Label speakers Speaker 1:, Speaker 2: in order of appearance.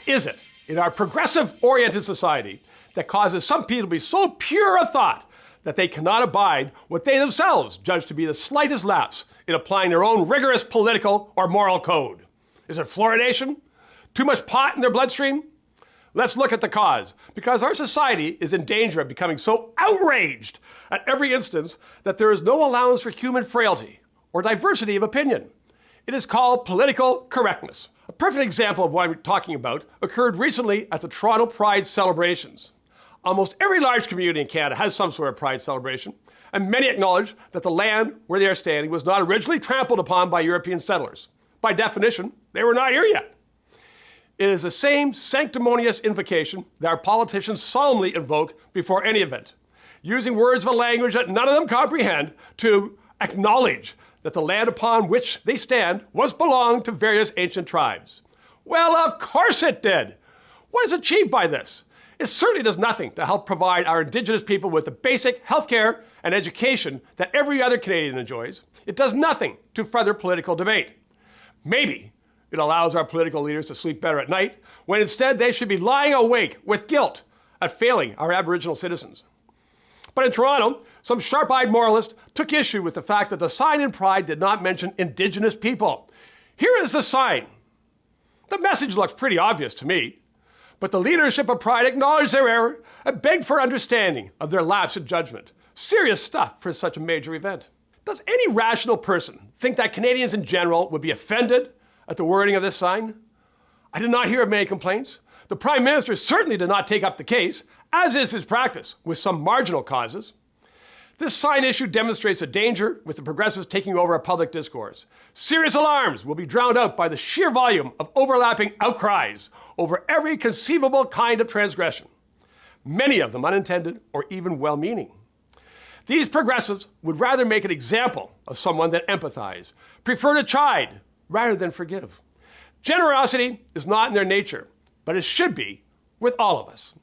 Speaker 1: is it in our progressive-oriented society that causes some people to be so pure of thought that they cannot abide what they themselves judge to be the slightest lapse in applying their own rigorous political or moral code? Is it fluoridation? Too much pot in their bloodstream? Let's look at the cause, because our society is in danger of becoming so outraged at every instance that there is no allowance for human frailty or diversity of opinion. It is called political correctness. A perfect example of what I'm talking about occurred recently at the Toronto Pride celebrations. Almost every large community in Canada has some sort of pride celebration, and many acknowledge that the land where they are standing was not originally trampled upon by European settlers. By definition, they were not here yet. It is the same sanctimonious invocation that our politicians solemnly invoke before any event, using words of a language that none of them comprehend to acknowledge that the land upon which they stand once belonged to various ancient tribes. Well, of course it did. What is achieved by this? It certainly does nothing to help provide our Indigenous people with the basic healthcare and education that every other Canadian enjoys. It does nothing to further political debate. Maybe it allows our political leaders to sleep better at night, when instead they should be lying awake with guilt at failing our Aboriginal citizens. But in Toronto, some sharp-eyed moralist took issue with the fact that the sign in Pride did not mention Indigenous people. Here is the sign. The message looks pretty obvious to me, but the leadership of Pride acknowledged their error and begged for understanding of their lapse in judgment. Serious stuff for such a major event. Does any rational person think that Canadians in general would be offended at the wording of this sign? I did not hear of many complaints. The Prime Minister certainly did not take up the case, as is his practice with some marginal causes. This sign issue demonstrates a danger with the progressives taking over our public discourse. Serious alarms will be drowned out by the sheer volume of overlapping outcries over every conceivable kind of transgression, many of them unintended or even well-meaning. These progressives would rather make an example of someone than empathize, prefer to chide rather than forgive. Generosity is not in their nature, but it should be with all of us.